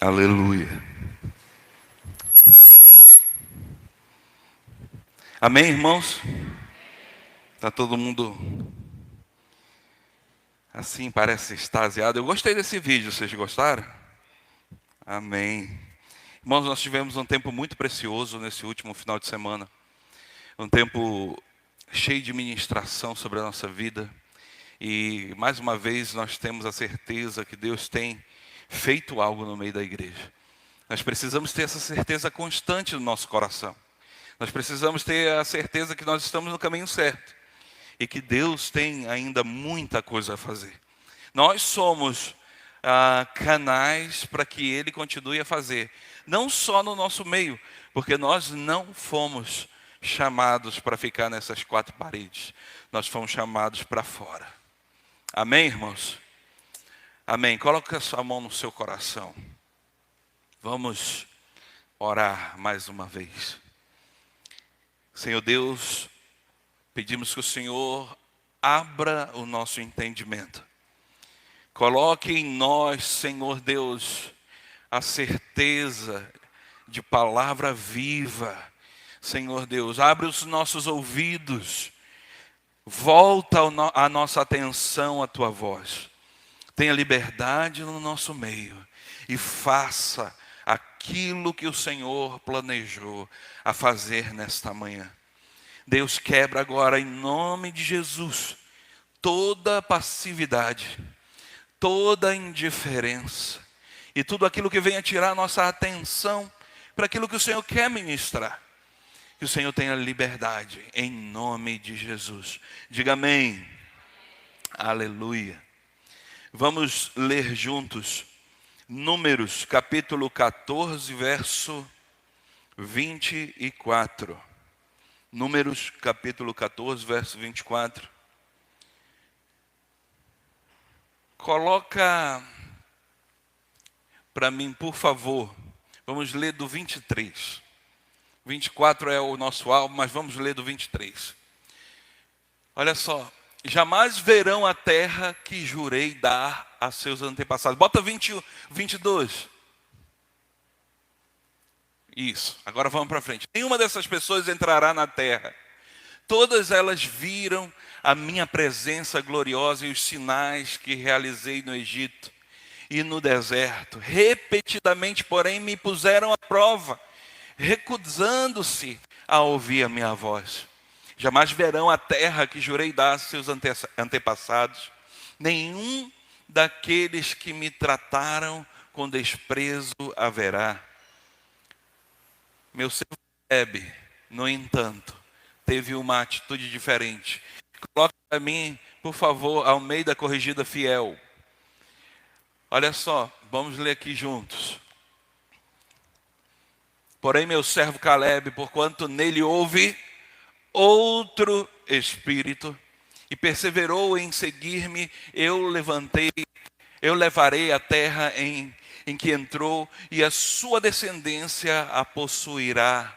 Aleluia. Amém, irmãos? Está todo mundo assim, parece extasiado. Eu gostei desse vídeo, vocês gostaram? Amém. Irmãos, nós tivemos um tempo muito precioso nesse último final de semana. Um tempo cheio de ministração sobre a nossa vida. E mais uma vez nós temos a certeza que Deus tem feito algo no meio da igreja. Nós precisamos ter essa certeza constante no nosso coração. Nós precisamos ter a certeza que nós estamos no caminho certo. E que Deus tem ainda muita coisa a fazer. Nós somos canais para que Ele continue a fazer. Não só no nosso meio, porque nós não fomos chamados para ficar nessas quatro paredes. Nós fomos chamados para fora. Amém, irmãos? Amém. Coloque a sua mão no seu coração. Vamos orar mais uma vez. Senhor Deus, pedimos que o Senhor abra o nosso entendimento. Coloque em nós, Senhor Deus, a certeza de palavra viva. Senhor Deus, abre os nossos ouvidos. Volta a nossa atenção à Tua voz. Tenha liberdade no nosso meio. E faça aquilo que o Senhor planejou a fazer nesta manhã. Deus, quebra agora em nome de Jesus toda passividade, toda indiferença e tudo aquilo que venha tirar nossa atenção para aquilo que o Senhor quer ministrar. Que o Senhor tenha liberdade em nome de Jesus. Diga amém. Aleluia. Vamos ler juntos Números capítulo 14, verso 24. Números capítulo 14, verso 24. Coloca para mim, por favor. Vamos ler do 23. 24 é o nosso alvo, mas vamos ler do 23. Olha só. Jamais verão a terra que jurei dar a seus antepassados. Bota 22. Isso, agora vamos para frente. Nenhuma dessas pessoas entrará na terra. Todas elas viram a minha presença gloriosa e os sinais que realizei no Egito e no deserto. Repetidamente, porém, me puseram à prova, recusando-se a ouvir a minha voz. Jamais verão a terra que jurei dar a seus antepassados. Nenhum daqueles que me trataram com desprezo haverá. Meu servo Caleb, no entanto, teve uma atitude diferente. Coloque para mim, por favor, Almeida Corrigida Fiel. Olha só, vamos ler aqui juntos. Porém, meu servo Caleb, porquanto nele houve outro espírito, e perseverou em seguir-me, eu levarei a terra em que entrou, e a sua descendência a possuirá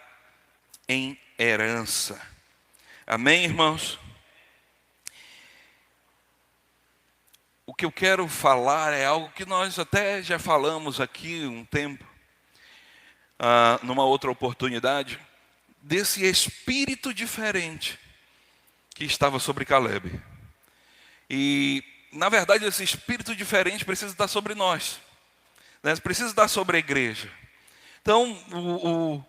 em herança. Amém, irmãos? O que eu quero falar é algo que nós até já falamos aqui um tempo, numa outra oportunidade, desse espírito diferente que estava sobre Caleb. E, na verdade, esse espírito diferente precisa estar sobre nós, né? Precisa estar sobre a igreja. Então,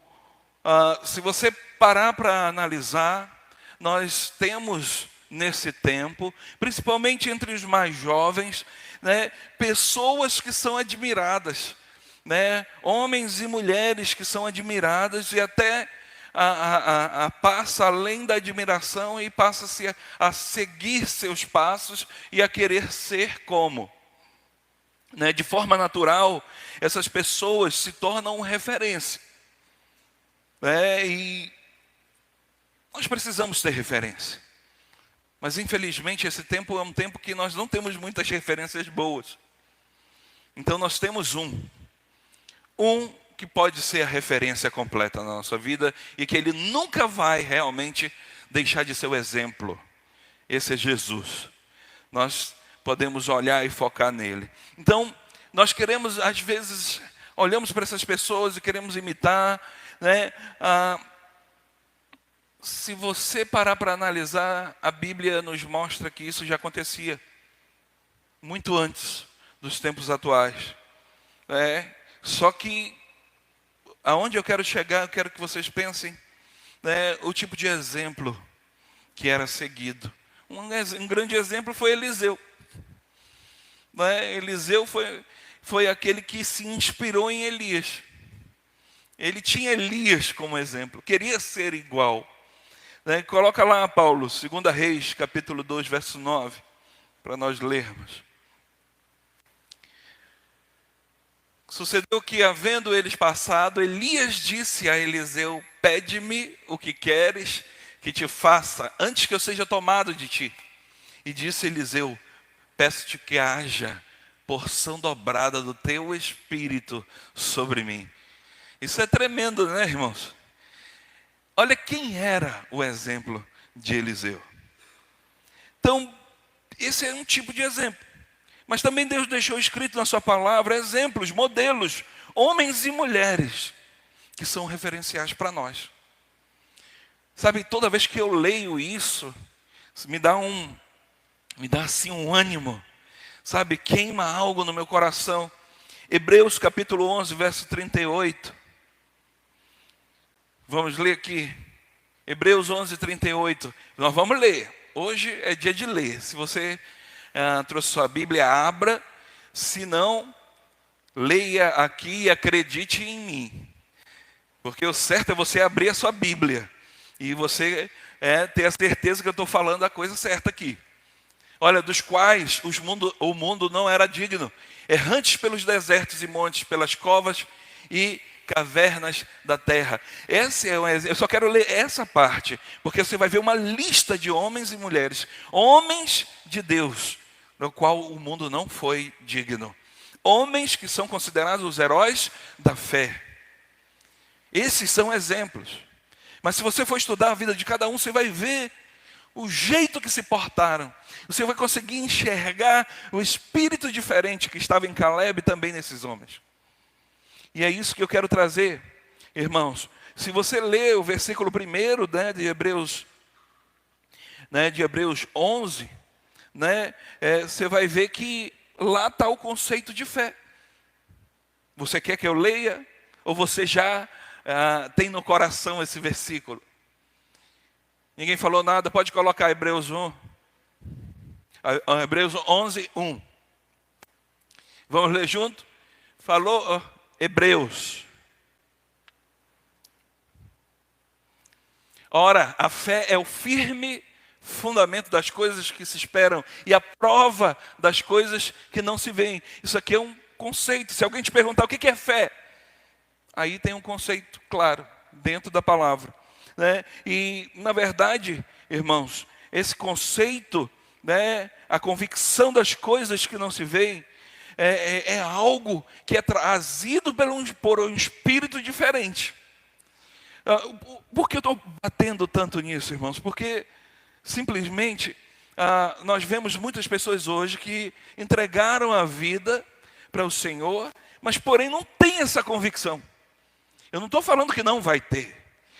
se você parar para analisar, nós temos nesse tempo, principalmente entre os mais jovens, né, pessoas que são admiradas, né, homens e mulheres que são admiradas e até passa além da admiração e passa-se a seguir seus passos e a querer ser como. Né? De forma natural, essas pessoas se tornam referência. E nós precisamos ter referência. Mas infelizmente esse tempo é um tempo que nós não temos muitas referências boas. Então nós temos um que pode ser a referência completa na nossa vida e que ele nunca vai realmente deixar de ser o exemplo. Esse é Jesus. Nós podemos olhar e focar nele. Então, nós queremos às vezes olhamos para essas pessoas e queremos imitar, né? Se você parar para analisar, a Bíblia nos mostra que isso já acontecia muito antes dos tempos atuais. Só que aonde eu quero chegar, eu quero que vocês pensem, o tipo de exemplo que era seguido. Um grande exemplo foi Eliseu. Eliseu foi aquele que se inspirou em Elias. Ele tinha Elias como exemplo, queria ser igual. Coloca lá, Paulo, 2 Reis, capítulo 2, verso 9, para nós lermos. Sucedeu que, havendo eles passado, Elias disse a Eliseu: pede-me o que queres que te faça, antes que eu seja tomado de ti. E disse Eliseu: peço-te que haja porção dobrada do teu espírito sobre mim. Isso é tremendo, né, irmãos? Olha quem era o exemplo de Eliseu. Então, esse é um tipo de exemplo. Mas também Deus deixou escrito na sua palavra exemplos, modelos, homens e mulheres, que são referenciais para nós. Sabe, toda vez que eu leio isso, me dá assim um ânimo, sabe, queima algo no meu coração. Hebreus capítulo 11, verso 38. Vamos ler aqui. Hebreus 11, 38. Nós vamos ler. Hoje é dia de ler. Se você trouxe sua Bíblia, abra. Se não, leia aqui e acredite em mim. Porque o certo é você abrir a sua Bíblia. E você ter a certeza que eu estou falando a coisa certa aqui. Olha, dos quais o mundo não era digno. Errantes pelos desertos e montes, pelas covas e cavernas da terra. Eu só quero ler essa parte, porque você vai ver uma lista de homens e mulheres, homens de Deus, no qual o mundo não foi digno. Homens que são considerados os heróis da fé. Esses são exemplos. Mas se você for estudar a vida de cada um, você vai ver o jeito que se portaram. Você vai conseguir enxergar o espírito diferente que estava em Caleb também nesses homens. E é isso que eu quero trazer, irmãos. Se você ler o versículo 1, de Hebreus 11, você vai ver que lá está o conceito de fé. Você quer que eu leia? Ou você já tem no coração esse versículo? Ninguém falou nada? Pode colocar Hebreus 1. Hebreus 11, 1. Vamos ler junto? Falou Hebreus. Ora, a fé é o firme fundamento das coisas que se esperam e a prova das coisas que não se veem. Isso aqui é um conceito. Se alguém te perguntar o que é fé, aí tem um conceito claro dentro da palavra. E, na verdade, irmãos, esse conceito, a convicção das coisas que não se veem, é algo que é trazido por um espírito diferente. Por que eu estou batendo tanto nisso, irmãos? Porque, simplesmente, nós vemos muitas pessoas hoje que entregaram a vida para o Senhor, mas, porém, não tem essa convicção. Eu não estou falando que não vai ter.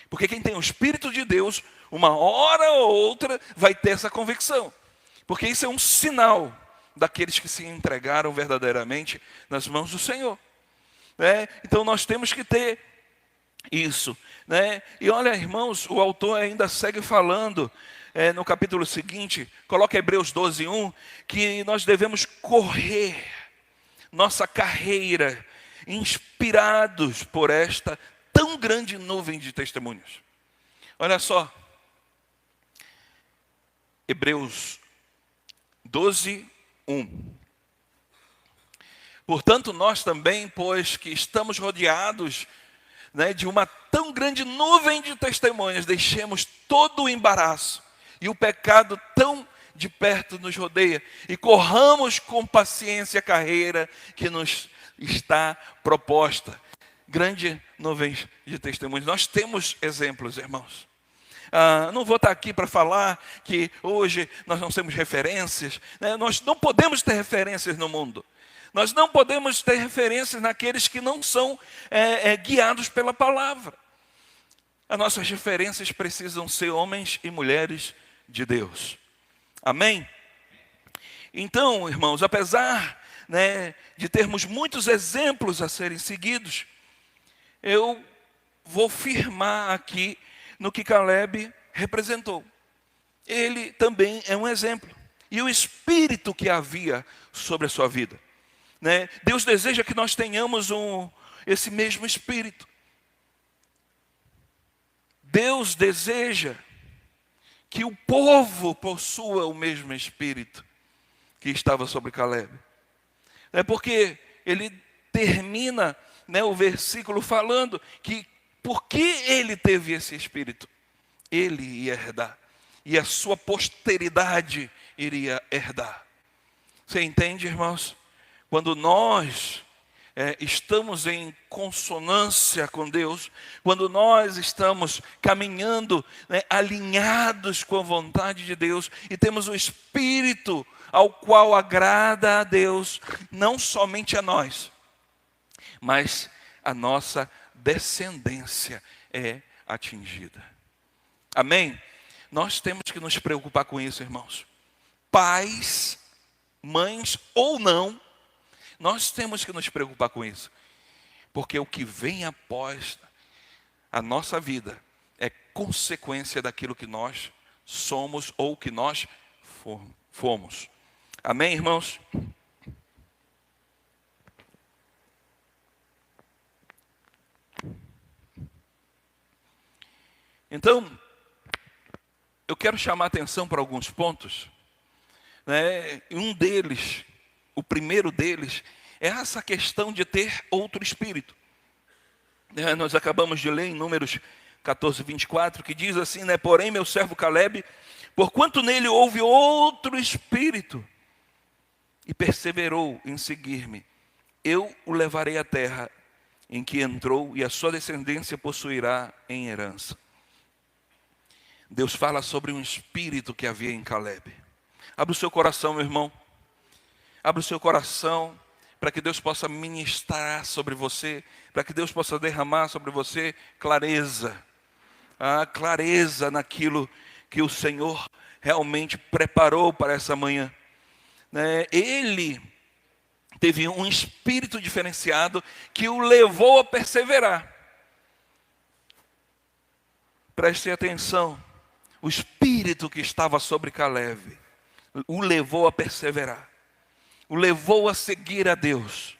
Porque quem tem o Espírito de Deus, uma hora ou outra, vai ter essa convicção. Porque isso é um sinal daqueles que se entregaram verdadeiramente nas mãos do Senhor. Então nós temos que ter isso. E olha, irmãos, o autor ainda segue falando no capítulo seguinte, coloca Hebreus 12, 1, que nós devemos correr nossa carreira inspirados por esta tão grande nuvem de testemunhos. Olha só, Hebreus 12, 1. Portanto, nós também, pois que estamos rodeados de uma tão grande nuvem de testemunhas, deixemos todo o embaraço e o pecado tão de perto nos rodeia e corramos com paciência a carreira que nos está proposta. Grande nuvem de testemunhos. Nós temos exemplos, irmãos. Não vou estar aqui para falar que hoje nós não temos referências. Nós não podemos ter referências no mundo. Nós não podemos ter referências naqueles que não são guiados pela palavra. As nossas referências precisam ser homens e mulheres de Deus. Amém? Então, irmãos, apesar, de termos muitos exemplos a serem seguidos, eu vou firmar aqui no que Caleb representou. Ele também é um exemplo. E o espírito que havia sobre a sua vida. Deus deseja que nós tenhamos esse mesmo espírito. Deus deseja que o povo possua o mesmo espírito que estava sobre Caleb. Porque ele termina, o versículo falando que porque ele teve esse espírito, ele ia herdar. E a sua posteridade iria herdar. Você entende, irmãos? Quando nós estamos em consonância com Deus, quando nós estamos caminhando, alinhados com a vontade de Deus, e temos o Espírito ao qual agrada a Deus, não somente a nós, mas a nossa descendência é atingida. Amém? Nós temos que nos preocupar com isso, irmãos. Pais, mães ou não, nós temos que nos preocupar com isso. Porque o que vem após a nossa vida é consequência daquilo que nós somos ou que nós fomos. Amém, irmãos? Então, eu quero chamar a atenção para alguns pontos. Um deles, o primeiro deles, é essa questão de ter outro espírito. Nós acabamos de ler em Números 14, 24, que diz assim, porém meu servo Caleb, porquanto nele houve outro espírito, e perseverou em seguir-me, eu o levarei à terra em que entrou, e a sua descendência possuirá em herança. Deus fala sobre um espírito que havia em Caleb. Abra o seu coração, meu irmão. Abra o seu coração para que Deus possa ministrar sobre você, para que Deus possa derramar sobre você clareza. Clareza naquilo que o Senhor realmente preparou para essa manhã. Ele teve um espírito diferenciado que o levou a perseverar. Preste atenção. O espírito que estava sobre Caleb o levou a perseverar, o levou a seguir a Deus.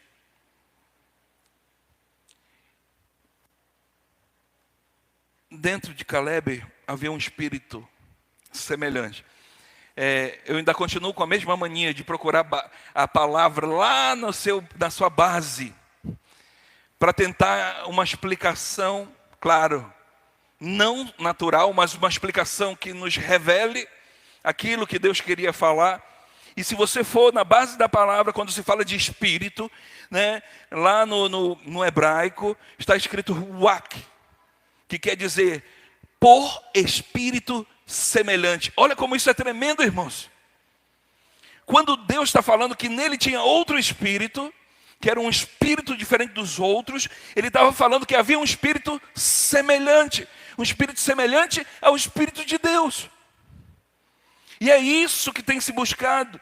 Dentro de Caleb havia um espírito semelhante. Eu ainda continuo com a mesma mania de procurar a palavra lá na sua base, para tentar uma explicação, claro, não natural, mas uma explicação que nos revele aquilo que Deus queria falar. E se você for na base da palavra, quando se fala de espírito, lá no hebraico, está escrito ruach, que quer dizer por espírito semelhante. Olha como isso é tremendo, irmãos. Quando Deus está falando que nele tinha outro espírito, que era um espírito diferente dos outros, ele estava falando que havia um espírito semelhante. Um espírito semelhante ao Espírito de Deus. E é isso que tem se buscado.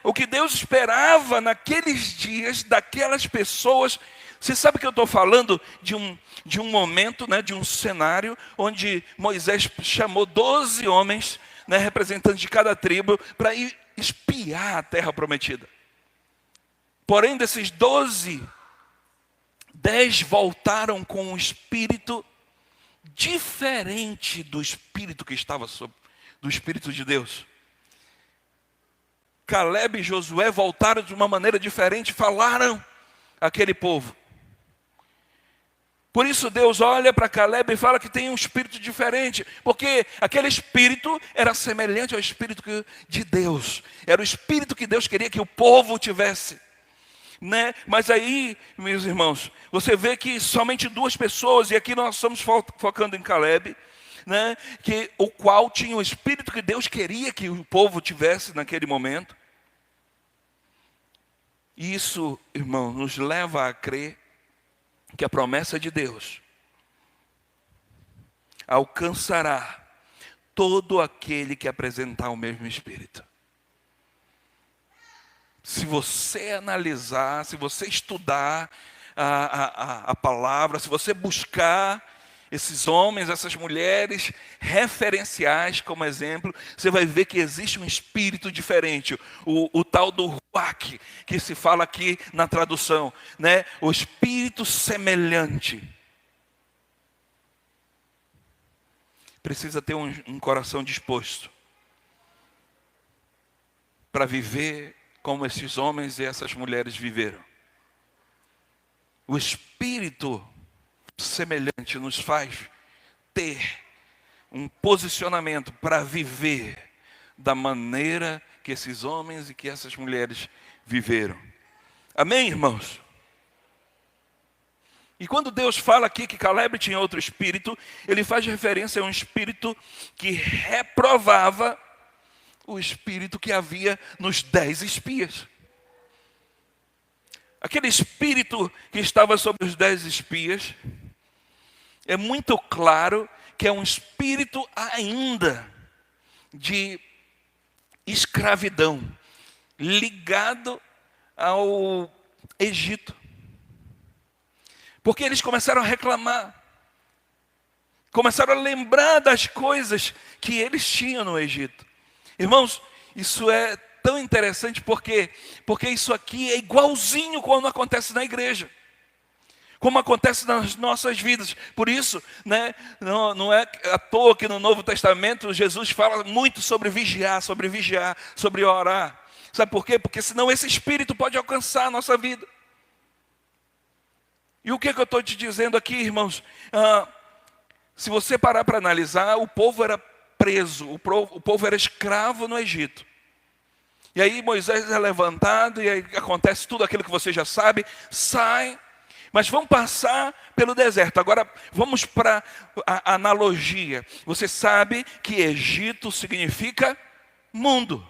O que Deus esperava naqueles dias, daquelas pessoas. Você sabe que eu estou falando de um momento, de um cenário, onde Moisés chamou 12 homens, representantes de cada tribo, para ir espiar a terra prometida. Porém, desses 12, 10 voltaram com um espírito diferente do espírito que estava do Espírito de Deus. Caleb e Josué voltaram de uma maneira diferente, falaram àquele povo. Por isso Deus olha para Caleb e fala que tem um espírito diferente, porque aquele espírito era semelhante ao espírito de Deus. Era o espírito que Deus queria que o povo tivesse. Mas aí, meus irmãos, você vê que somente 2 pessoas, e aqui nós estamos focando em Caleb, o qual tinha o espírito que Deus queria que o povo tivesse naquele momento. E isso, irmão, nos leva a crer que a promessa de Deus alcançará todo aquele que apresentar o mesmo Espírito. Se você analisar, se você estudar a palavra, se você buscar esses homens, essas mulheres referenciais como exemplo, você vai ver que existe um espírito diferente, o tal do ruach, que se fala aqui na tradução, né? O espírito semelhante. Precisa ter um coração disposto para viver como esses homens e essas mulheres viveram. O espírito semelhante nos faz ter um posicionamento para viver da maneira que esses homens e que essas mulheres viveram. Amém, irmãos? E quando Deus fala aqui que Caleb tinha outro espírito, ele faz referência a um espírito que reprovava o espírito que havia nos 10 espias. Aquele espírito que estava sobre os 10 espias, é muito claro que é um espírito ainda de escravidão, ligado ao Egito. Porque eles começaram a reclamar, começaram a lembrar das coisas que eles tinham no Egito. Irmãos, isso é tão interessante porque isso aqui é igualzinho quando acontece na igreja, como acontece nas nossas vidas. Por isso, né, não é à toa que no Novo Testamento Jesus fala muito sobre vigiar, sobre orar. Sabe por quê? Porque senão esse espírito pode alcançar a nossa vida. E o que eu estou te dizendo aqui, irmãos? Se você parar para analisar, o povo era preso, o povo era escravo no Egito. E aí Moisés é levantado, e aí acontece tudo aquilo que você já sabe, sai, mas vamos passar pelo deserto. Agora vamos para a analogia. Você sabe que Egito significa mundo.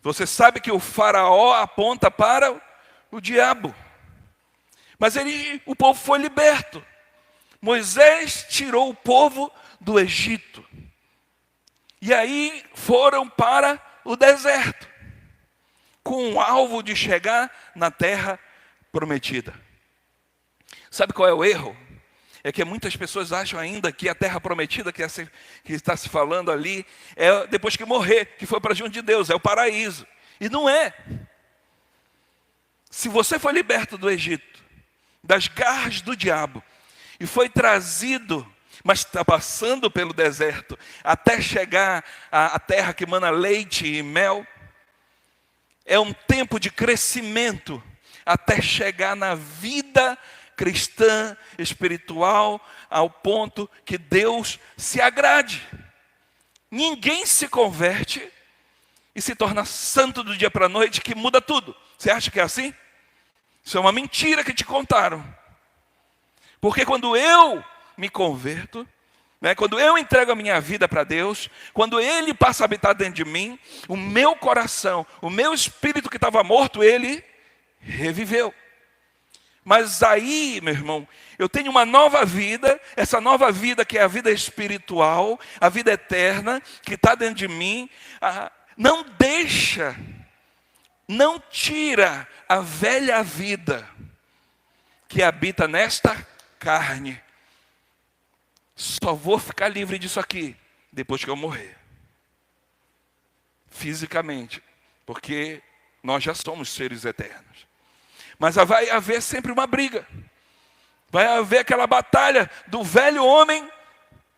Você sabe que o faraó aponta para o diabo. Mas o povo foi liberto. Moisés tirou o povo do Egito. E aí foram para o deserto, com o alvo de chegar na terra prometida. Sabe qual é o erro? É que muitas pessoas acham ainda que a terra prometida que está se falando ali é depois que morrer, que foi para junto de Deus, é o paraíso. E não é. Se você foi liberto do Egito, das garras do diabo, e foi trazido, mas está passando pelo deserto, até chegar à terra que mana leite e mel, é um tempo de crescimento, até chegar na vida cristã, espiritual, ao ponto que Deus se agrade. Ninguém se converte e se torna santo do dia para a noite, que muda tudo. Você acha que é assim? Isso é uma mentira que te contaram. Porque quando eu me converto, né, quando eu entrego a minha vida para Deus, quando Ele passa a habitar dentro de mim, o meu coração, o meu espírito que estava morto, Ele reviveu. Mas aí, meu irmão, eu tenho uma nova vida, essa nova vida que é a vida espiritual, a vida eterna, que está dentro de mim, não deixa, não tira a velha vida que habita nesta carne. Só vou ficar livre disso aqui depois que eu morrer, fisicamente, porque nós já somos seres eternos. Mas vai haver sempre uma briga, vai haver aquela batalha do velho homem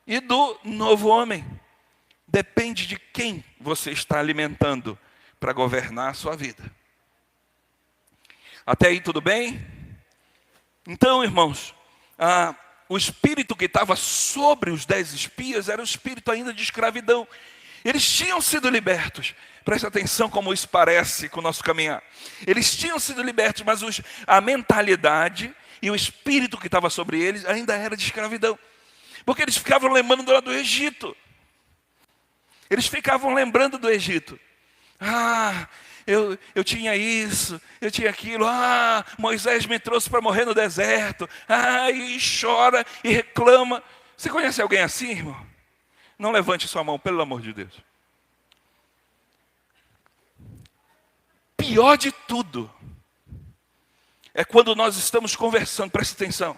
e do novo homem. Depende de quem você está alimentando para governar a sua vida. Até aí tudo bem? Então, irmãos, o espírito que estava sobre os 10 espias era o espírito ainda de escravidão. Eles tinham sido libertos. Preste atenção como isso parece com o nosso caminhar. Eles tinham sido libertos, mas a mentalidade e o espírito que estava sobre eles ainda era de escravidão. Porque eles ficavam lembrando lá do Egito. Eles ficavam lembrando do Egito. eu tinha isso, eu tinha aquilo. Moisés me trouxe para morrer no deserto. E chora e reclama. Você conhece alguém assim, irmão? Não levante sua mão, pelo amor de Deus. Pior de tudo é quando nós estamos conversando, preste atenção.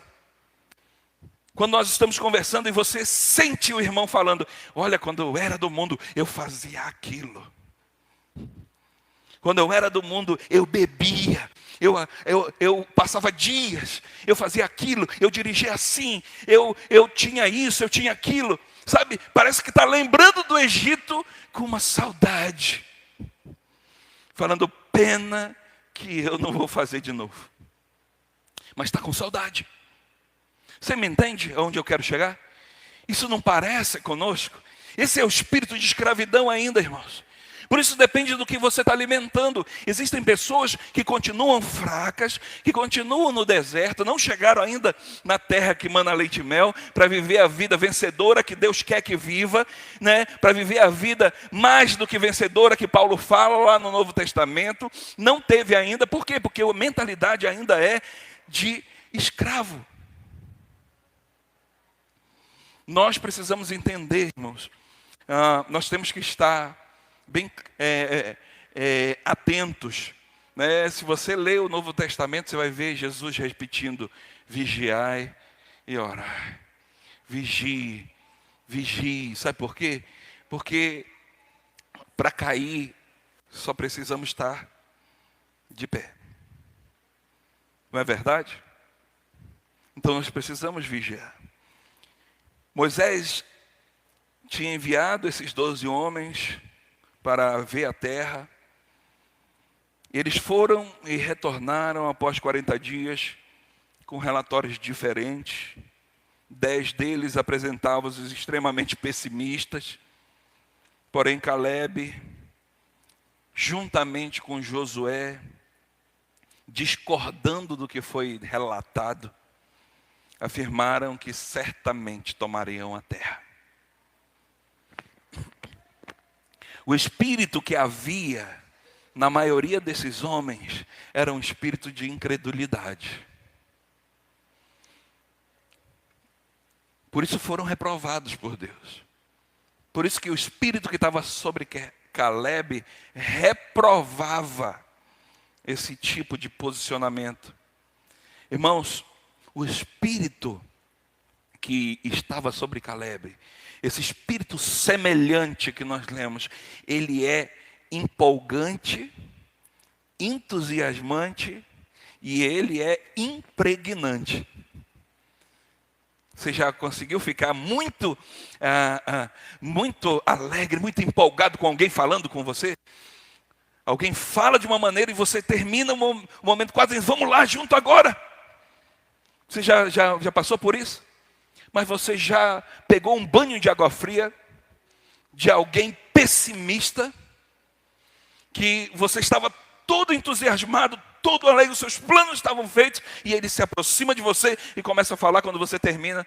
Quando nós estamos conversando e você sente o irmão falando: olha, quando eu era do mundo, eu fazia aquilo. Quando eu era do mundo, eu bebia. Eu passava dias, eu fazia aquilo, eu dirigia assim, eu tinha isso, eu tinha aquilo. Sabe, parece que está lembrando do Egito com uma saudade. Falando, pena que eu não vou fazer de novo. Mas está com saudade. Você me entende aonde eu quero chegar? Isso não parece conosco? Esse é o espírito de escravidão ainda, irmãos. Por isso depende do que você está alimentando. Existem pessoas que continuam fracas, que continuam no deserto, não chegaram ainda na terra que mana leite e mel, para viver a vida vencedora que Deus quer que viva, né? Para viver a vida mais do que vencedora que Paulo fala lá no Novo Testamento. Não teve ainda, por quê? Porque a mentalidade ainda é de escravo. Nós precisamos entender, irmãos, nós temos que estar bem atentos, né? Se você lê o Novo Testamento, você vai ver Jesus repetindo: vigiai e orai. Vigie, vigie. Sabe por quê? Porque para cair só precisamos estar de pé. Não é verdade? Então nós precisamos vigiar. Moisés tinha enviado esses 12 homens para ver a terra. Eles foram e retornaram após 40 dias com relatórios diferentes. 10 deles apresentavam-os extremamente pessimistas. Porém, Caleb, juntamente com Josué, discordando do que foi relatado, afirmaram que certamente tomariam a terra. O espírito que havia na maioria desses homens era um espírito de incredulidade. Por isso foram reprovados por Deus. Por isso que o espírito que estava sobre Caleb reprovava esse tipo de posicionamento. Irmãos, o espírito que estava sobre Caleb, esse espírito semelhante que nós lemos, ele é empolgante, entusiasmante e ele é impregnante. Você já conseguiu ficar muito alegre, muito empolgado com alguém falando com você? Alguém fala de uma maneira e você termina um momento quase, vamos lá junto agora. Você já passou por isso? Mas você já pegou um banho de água fria de alguém pessimista, que você estava todo entusiasmado, todo alegre, os seus planos estavam feitos, e ele se aproxima de você e começa a falar. Quando você termina,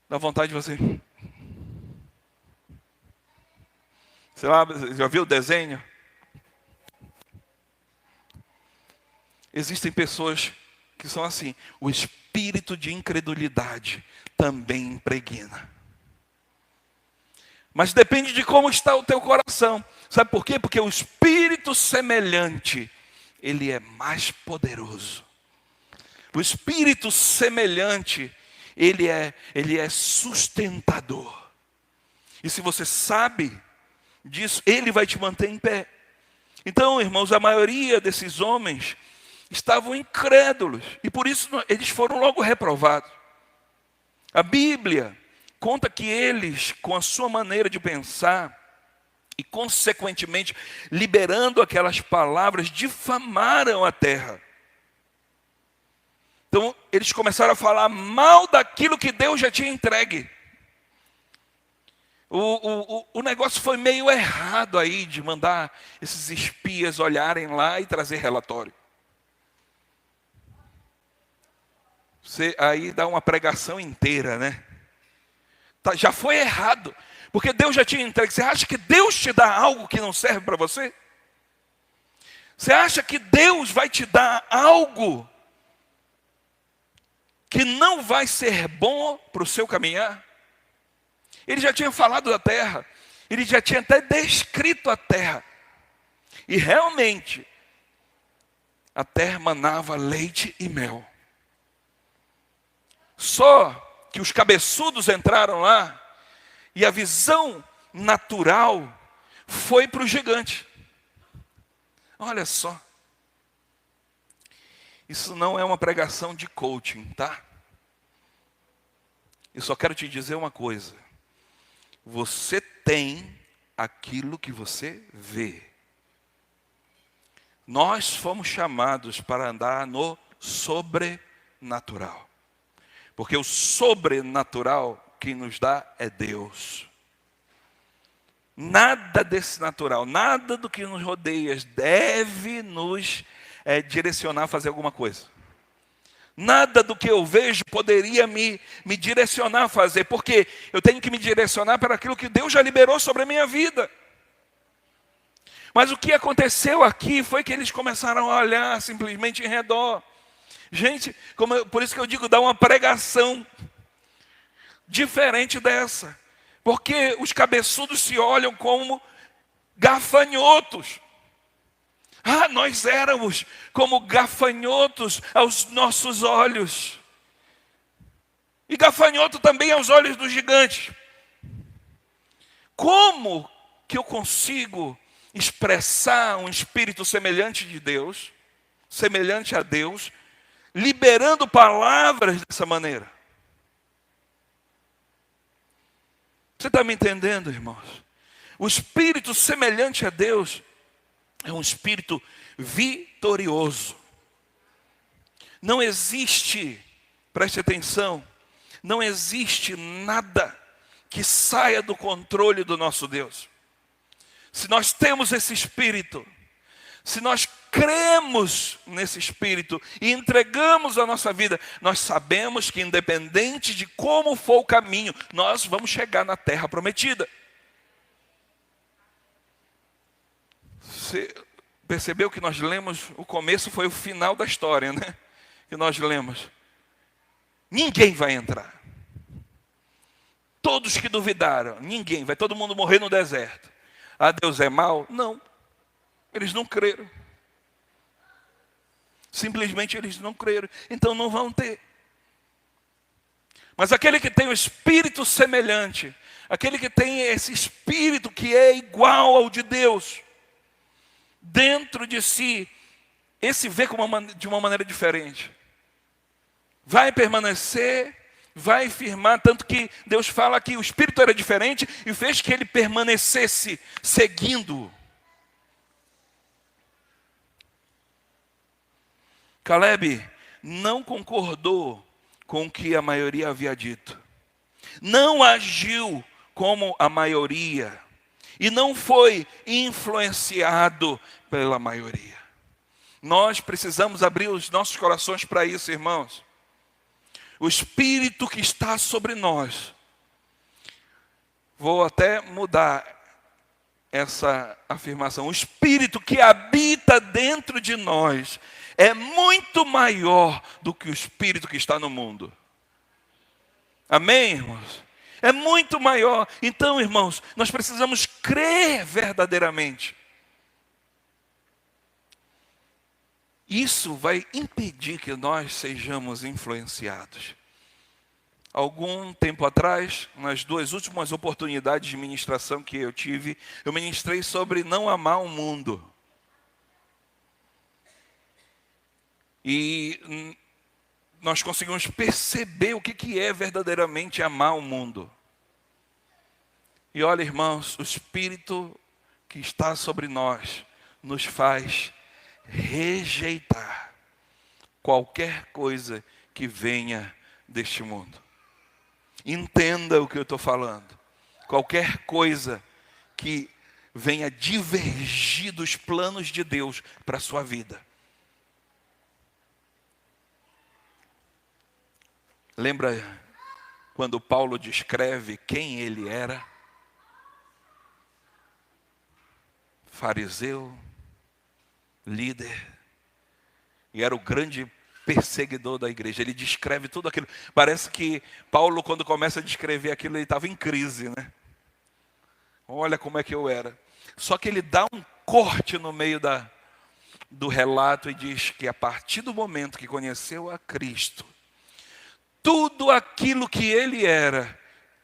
dá vontade de você... Sei lá, já viu o desenho? Existem pessoas que são assim. O espírito de incredulidade também impregna. Mas depende de como está o teu coração. Sabe por quê? Porque o espírito semelhante, ele é mais poderoso. O espírito semelhante, ele é sustentador. E se você sabe disso, ele vai te manter em pé. Então, irmãos, a maioria desses homens estavam incrédulos. E por isso eles foram logo reprovados. A Bíblia conta que eles, com a sua maneira de pensar, e consequentemente liberando aquelas palavras, difamaram a terra. Então eles começaram a falar mal daquilo que Deus já tinha entregue. O negócio foi meio errado aí, de mandar esses espias olharem lá e trazer relatório. Você aí dá uma pregação inteira, né? Já foi errado, porque Deus já tinha entregue. Você acha que Deus te dá algo que não serve para você? Você acha que Deus vai te dar algo que não vai ser bom para o seu caminhar? Ele já tinha falado da terra, ele já tinha até descrito a terra. E realmente, a terra manava leite e mel. Só que os cabeçudos entraram lá e a visão natural foi para o gigante. Olha só. Isso não é uma pregação de coaching, tá? Eu só quero te dizer uma coisa. Você tem aquilo que você vê. Nós fomos chamados para andar no sobrenatural. Porque o sobrenatural quem nos dá é Deus. Nada desse natural, nada do que nos rodeia deve nos direcionar a fazer alguma coisa. Nada do que eu vejo poderia me direcionar a fazer, porque eu tenho que me direcionar para aquilo que Deus já liberou sobre a minha vida. Mas o que aconteceu aqui foi que eles começaram a olhar simplesmente em redor. Gente, por isso que eu digo, dá uma pregação diferente dessa. Porque os cabeçudos se olham como gafanhotos. Ah, nós éramos como gafanhotos aos nossos olhos. E gafanhoto também aos olhos do gigante. Como que eu consigo expressar um espírito semelhante de Deus, semelhante a Deus, liberando palavras dessa maneira? Você está me entendendo, irmãos? O espírito semelhante a Deus é um espírito vitorioso. Não existe, preste atenção, não existe nada que saia do controle do nosso Deus. Se nós temos esse espírito, se nós cremos nesse espírito e entregamos a nossa vida, nós sabemos que independente de como for o caminho, nós vamos chegar na terra prometida. Você percebeu que nós lemos, o começo foi o final da história, né? Que nós lemos. Ninguém vai entrar. Todos que duvidaram, ninguém, vai todo mundo morrer no deserto. Ah, Deus é mau? Não. Eles não creram. Simplesmente eles não creram. Então não vão ter. Mas aquele que tem o espírito semelhante, aquele que tem esse espírito que é igual ao de Deus, dentro de si, esse vê de uma maneira diferente. Vai permanecer, vai firmar, tanto que Deus fala que o espírito era diferente e fez que ele permanecesse seguindo. Caleb não concordou com o que a maioria havia dito. Não agiu como a maioria. E não foi influenciado pela maioria. Nós precisamos abrir os nossos corações para isso, irmãos. O Espírito que está sobre nós. Vou até mudar essa afirmação. O Espírito que habita dentro de nós é muito maior do que o Espírito que está no mundo. Amém, irmãos? É muito maior. Então, irmãos, nós precisamos crer verdadeiramente. Isso vai impedir que nós sejamos influenciados. Algum tempo atrás, nas 2 últimas oportunidades de ministração que eu tive, eu ministrei sobre não amar o mundo. E nós conseguimos perceber o que é verdadeiramente amar o mundo. E olha, irmãos, o Espírito que está sobre nós nos faz rejeitar qualquer coisa que venha deste mundo. Entenda o que eu estou falando. Qualquer coisa que venha divergir dos planos de Deus para a sua vida. Lembra quando Paulo descreve quem ele era? Fariseu, líder, e era o grande perseguidor da igreja. Ele descreve tudo aquilo. Parece que Paulo, quando começa a descrever aquilo, ele estava em crise, né? Olha como é que eu era. Só que ele dá um corte no meio do relato e diz que a partir do momento que conheceu a Cristo, tudo aquilo que ele era,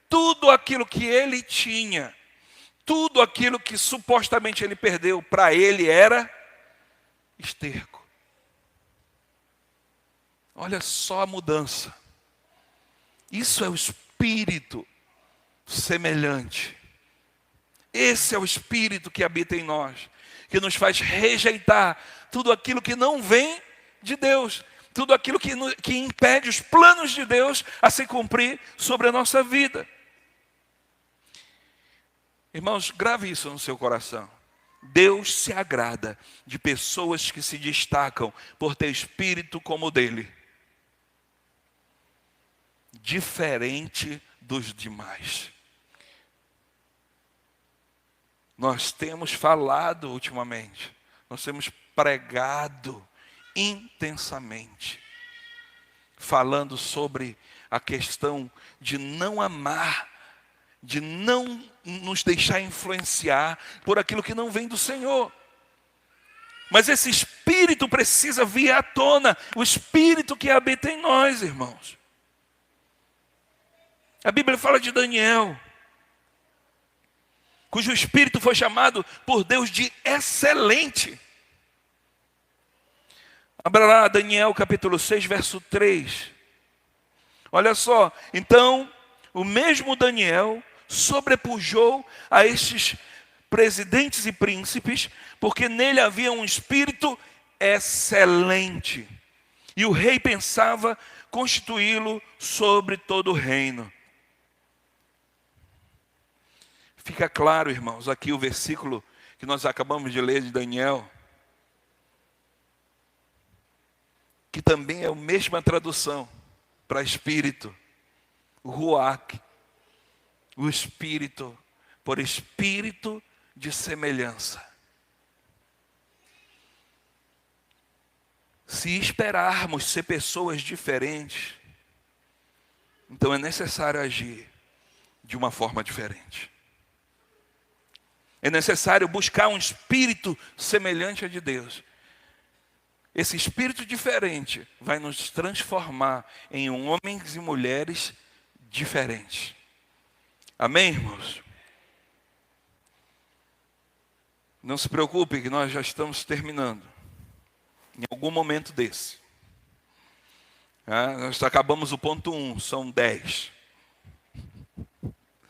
tudo aquilo que ele tinha, tudo aquilo que supostamente ele perdeu, para ele era esterco. Olha só a mudança. Isso é o espírito semelhante. Esse é o espírito que habita em nós, que nos faz rejeitar tudo aquilo que não vem de Deus, tudo aquilo que impede os planos de Deus a se cumprir sobre a nossa vida. Irmãos, grave isso no seu coração. Deus se agrada de pessoas que se destacam por ter espírito como o dele, diferente dos demais. Nós temos falado ultimamente, nós temos pregado intensamente, falando sobre a questão de não amar, de não nos deixar influenciar por aquilo que não vem do Senhor. Mas esse espírito precisa vir à tona, o espírito que habita em nós, irmãos. A Bíblia fala de Daniel, cujo espírito foi chamado por Deus de excelente. Abra lá Daniel capítulo 6, verso 3. Olha só, então o mesmo Daniel sobrepujou a estes presidentes e príncipes, porque nele havia um espírito excelente. E o rei pensava constituí-lo sobre todo o reino. Fica claro, irmãos, aqui o versículo que nós acabamos de ler de Daniel, que também é a mesma tradução para espírito, ruach, o espírito, por espírito de semelhança. Se esperarmos ser pessoas diferentes, então é necessário agir de uma forma diferente. É necessário buscar um espírito semelhante a de Deus. Esse espírito diferente vai nos transformar em homens e mulheres diferentes. Amém, irmãos? Não se preocupe que nós já estamos terminando. Em algum momento desse. Nós acabamos o ponto 1, são 10.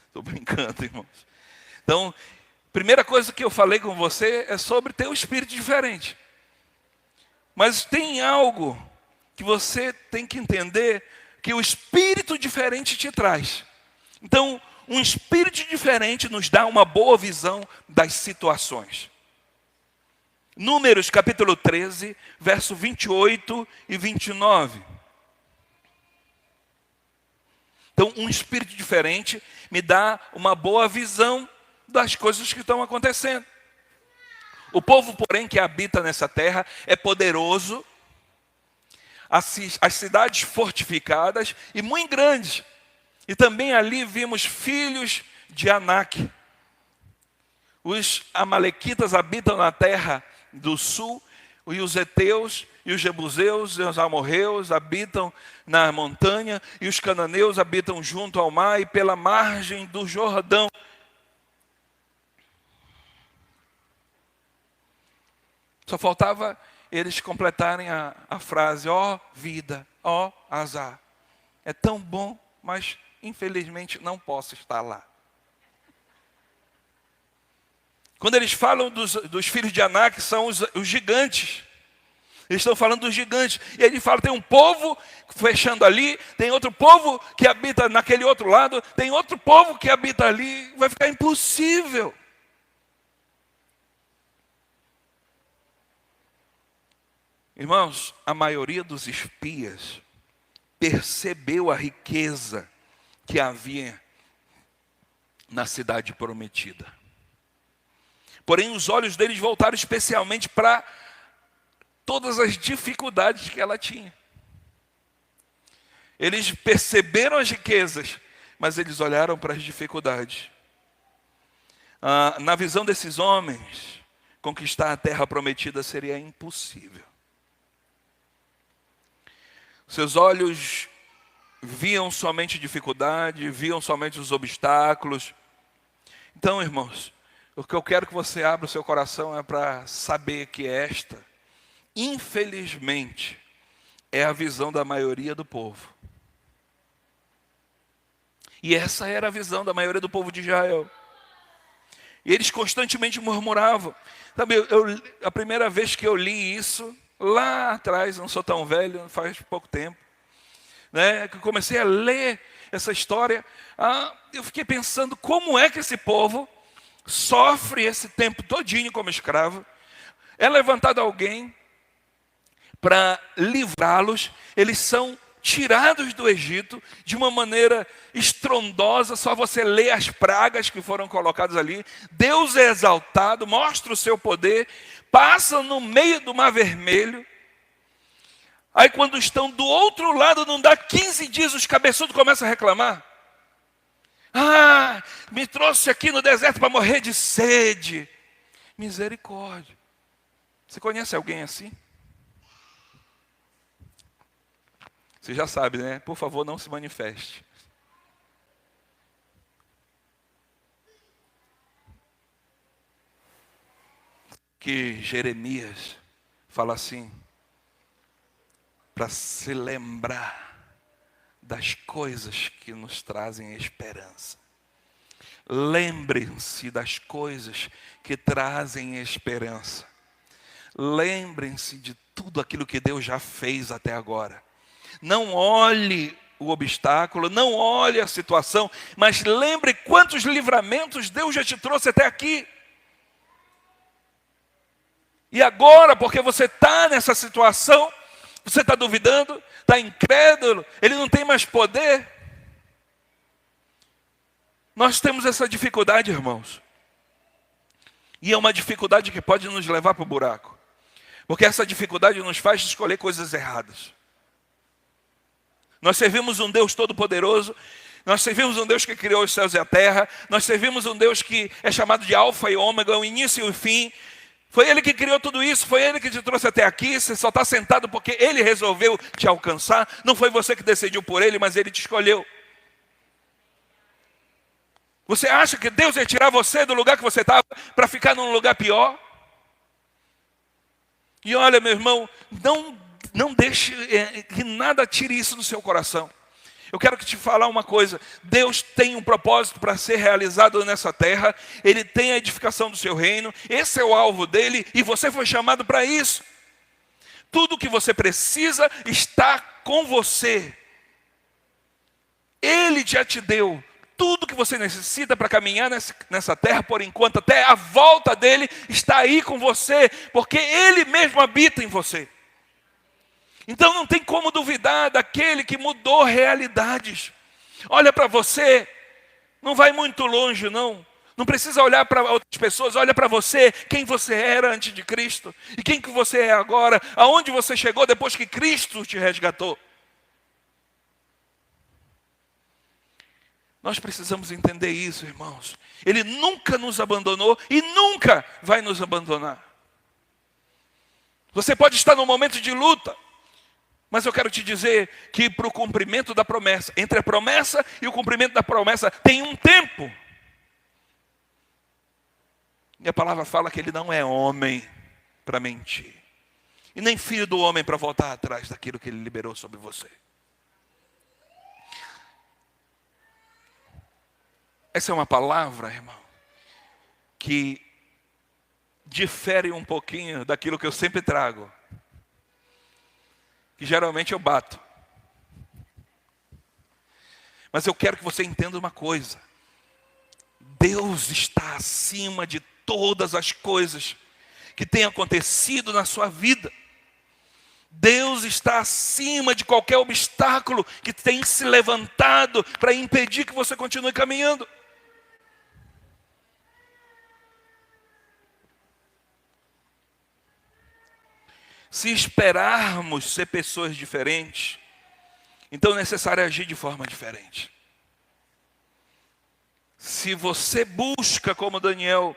Estou brincando, irmãos. Então, primeira coisa que eu falei com você é sobre ter um espírito diferente. Mas tem algo que você tem que entender, que o espírito diferente te traz. Então, um espírito diferente nos dá uma boa visão das situações. Números capítulo 13, verso 28 e 29. Então, um espírito diferente me dá uma boa visão das coisas que estão acontecendo. O povo, porém, que habita nessa terra é poderoso, as cidades fortificadas e muito grandes. E também ali vimos filhos de Anak. Os amalequitas habitam na terra do sul, e os heteus, e os jebuseus, e os amorreus habitam na montanha, e os cananeus habitam junto ao mar e pela margem do Jordão. Só faltava eles completarem a frase, ó vida, ó azar. É tão bom, mas infelizmente não posso estar lá. Quando eles falam dos filhos de Anak, são os gigantes. Eles estão falando dos gigantes. E ele fala, tem um povo fechando ali, tem outro povo que habita naquele outro lado, tem outro povo que habita ali. Vai ficar impossível. Irmãos, a maioria dos espias percebeu a riqueza que havia na cidade prometida. Porém, os olhos deles voltaram especialmente para todas as dificuldades que ela tinha. Eles perceberam as riquezas, mas eles olharam para as dificuldades. Na visão desses homens, conquistar a terra prometida seria impossível. Seus olhos viam somente dificuldade, viam somente os obstáculos. Então, irmãos, o que eu quero que você abra o seu coração é para saber que esta, infelizmente, é a visão da maioria do povo. E essa era a visão da maioria do povo de Israel. E eles constantemente murmuravam. Sabe, a primeira vez que eu li isso, lá atrás, não sou tão velho, faz pouco tempo, né, que eu comecei a ler essa história, eu fiquei pensando como é que esse povo sofre esse tempo todinho como escravo. É levantado alguém para livrá-los, eles são tirados do Egito de uma maneira estrondosa, só você lê as pragas que foram colocadas ali. Deus é exaltado, mostra o seu poder, passam no meio do Mar Vermelho. Aí quando estão do outro lado, não dá 15 dias, os cabeçudos começam a reclamar. Me trouxe aqui no deserto para morrer de sede. Misericórdia. Você conhece alguém assim? Você já sabe, né? Por favor, não se manifeste. Que Jeremias fala assim, para se lembrar das coisas que nos trazem esperança. Lembrem-se das coisas que trazem esperança. Lembrem-se de tudo aquilo que Deus já fez até agora. Não olhe o obstáculo, não olhe a situação, mas lembre quantos livramentos Deus já te trouxe até aqui. E agora, porque você está nessa situação, você está duvidando, está incrédulo, ele não tem mais poder. Nós temos essa dificuldade, irmãos. E é uma dificuldade que pode nos levar para o buraco. Porque essa dificuldade nos faz escolher coisas erradas. Nós servimos um Deus todo-poderoso, nós servimos um Deus que criou os céus e a terra, nós servimos um Deus que é chamado de Alfa e Ômega, o início e o fim. Foi Ele que criou tudo isso, foi Ele que te trouxe até aqui, você só está sentado porque Ele resolveu te alcançar, não foi você que decidiu por Ele, mas Ele te escolheu. Você acha que Deus ia tirar você do lugar que você estava para ficar num lugar pior? E olha, meu irmão, não deixe que nada tire isso do seu coração. Eu quero te falar uma coisa. Deus tem um propósito para ser realizado nessa terra. Ele tem a edificação do seu reino. Esse é o alvo dele e você foi chamado para isso. Tudo que você precisa está com você. Ele já te deu tudo que você necessita para caminhar nessa terra por enquanto. Até a volta dele está aí com você, porque ele mesmo habita em você. Então não tem como duvidar daquele que mudou realidades. Olha para você, não vai muito longe não. Não precisa olhar para outras pessoas, olha para você, quem você era antes de Cristo. E quem que você é agora, aonde você chegou depois que Cristo te resgatou. Nós precisamos entender isso, irmãos. Ele nunca nos abandonou e nunca vai nos abandonar. Você pode estar num momento de luta, mas eu quero te dizer que para o cumprimento da promessa, entre a promessa e o cumprimento da promessa, tem um tempo. E a palavra fala que ele não é homem para mentir. E nem filho do homem para voltar atrás daquilo que ele liberou sobre você. Essa é uma palavra, irmão, que difere um pouquinho daquilo que eu sempre trago. Que geralmente eu bato. Mas eu quero que você entenda uma coisa. Deus está acima de todas as coisas que têm acontecido na sua vida. Deus está acima de qualquer obstáculo que tem se levantado para impedir que você continue caminhando. Se esperarmos ser pessoas diferentes, então é necessário agir de forma diferente. Se você busca, como Daniel,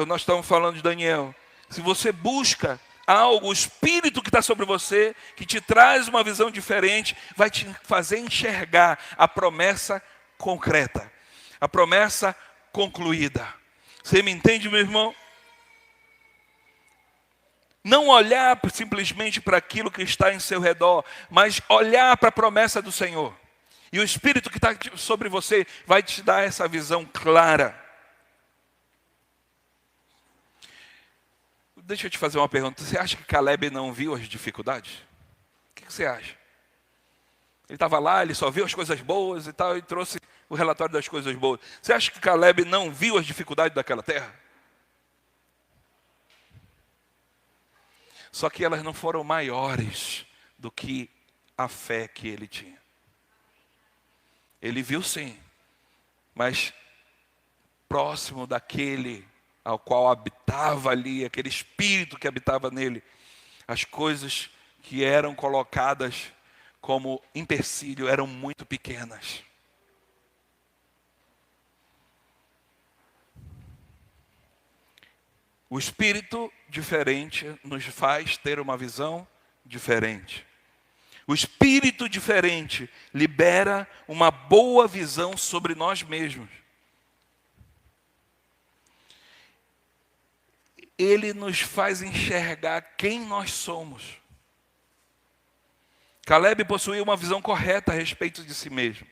nós estamos falando de Daniel, se você busca algo, o Espírito que está sobre você, que te traz uma visão diferente, vai te fazer enxergar a promessa concreta, a promessa concluída. Você me entende, meu irmão? Não olhar simplesmente para aquilo que está em seu redor, mas olhar para a promessa do Senhor. E o Espírito que está sobre você vai te dar essa visão clara. Deixa eu te fazer uma pergunta. Você acha que Caleb não viu as dificuldades? O que você acha? Ele estava lá, ele só viu as coisas boas e tal, e trouxe o relatório das coisas boas. Você acha que Caleb não viu as dificuldades daquela terra? Só que elas não foram maiores do que a fé que ele tinha. Ele viu sim, mas próximo daquele ao qual habitava ali, aquele espírito que habitava nele, as coisas que eram colocadas como empecilho eram muito pequenas. O espírito diferente nos faz ter uma visão diferente. O espírito diferente libera uma boa visão sobre nós mesmos. Ele nos faz enxergar quem nós somos. Caleb possuía uma visão correta a respeito de si mesmo,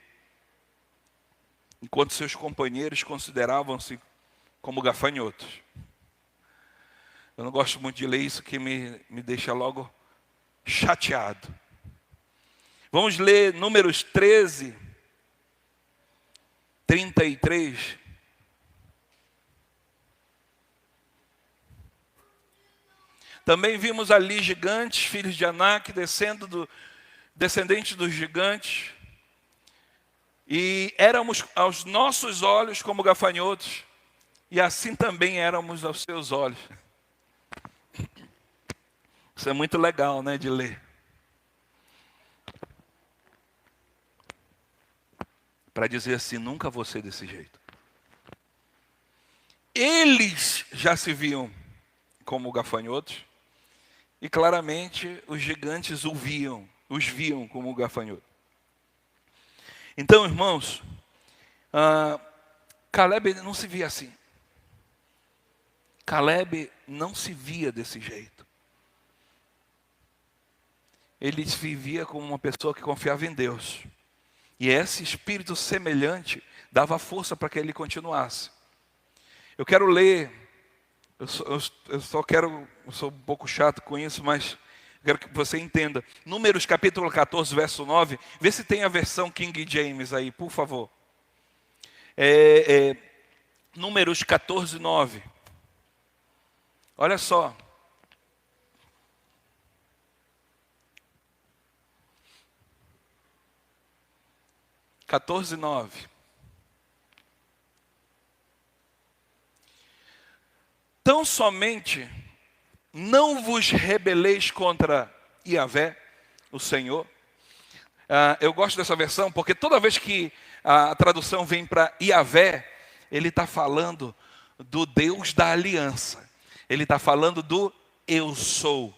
enquanto seus companheiros consideravam-se como gafanhotos. Eu não gosto muito de ler isso, que me deixa logo chateado. Vamos ler Números 13, 33. Também vimos ali gigantes, filhos de Anak, descendentes dos gigantes. E éramos aos nossos olhos como gafanhotos, e assim também éramos aos seus olhos. Isso é muito legal, né, de ler. Para dizer assim, nunca vou ser desse jeito. Eles já se viam como gafanhotos, e claramente os gigantes os viam como gafanhotos. Então, irmãos, Caleb não se via assim. Caleb não se via desse jeito. Ele se vivia como uma pessoa que confiava em Deus. E esse espírito semelhante dava força para que ele continuasse. Eu quero ler, eu sou um pouco chato com isso, mas quero que você entenda. Números capítulo 14, verso 9. Vê se tem a versão King James aí, por favor. Números 14, 9. Olha só. (14:9). Tão somente não vos rebeleis contra Yahvé, o Senhor. Eu gosto dessa versão porque toda vez que a tradução vem para Yahvé, ele está falando do Deus da aliança. Ele está falando do eu sou.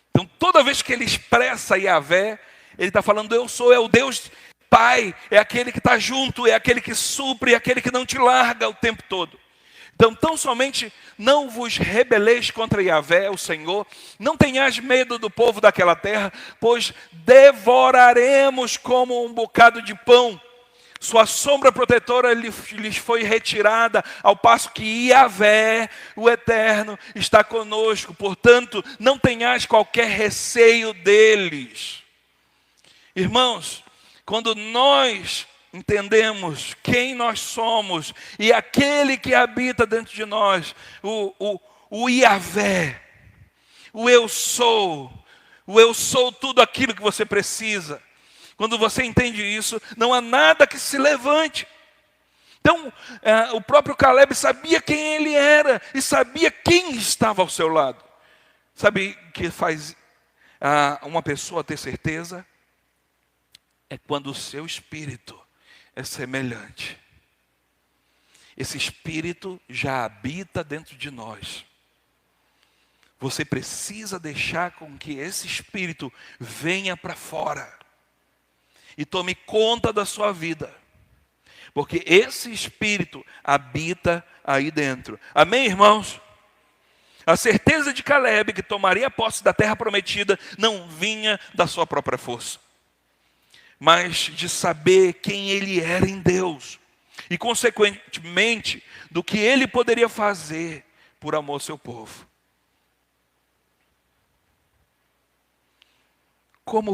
Então toda vez que ele expressa Yahvé, ele está falando do eu sou, é o Deus Pai, é aquele que está junto, é aquele que supre, é aquele que não te larga o tempo todo. Então, tão somente não vos rebeleis contra Yahvé, o Senhor, não tenhais medo do povo daquela terra, pois devoraremos como um bocado de pão. Sua sombra protetora lhes foi retirada, ao passo que Yahvé, o Eterno, está conosco. Portanto, não tenhais qualquer receio deles. Irmãos, quando nós entendemos quem nós somos e aquele que habita dentro de nós, o Yahvé, o eu sou tudo aquilo que você precisa. Quando você entende isso, não há nada que se levante. Então, o próprio Caleb sabia quem ele era e sabia quem estava ao seu lado. Sabe o que faz uma pessoa ter certeza? É quando o seu espírito é semelhante. Esse espírito já habita dentro de nós. Você precisa deixar com que esse espírito venha para fora e tome conta da sua vida, porque esse espírito habita aí dentro. Amém, irmãos? A certeza de Caleb que tomaria posse da terra prometida não vinha da sua própria força, mas de saber quem ele era em Deus e, consequentemente, do que ele poderia fazer por amor ao seu povo. Como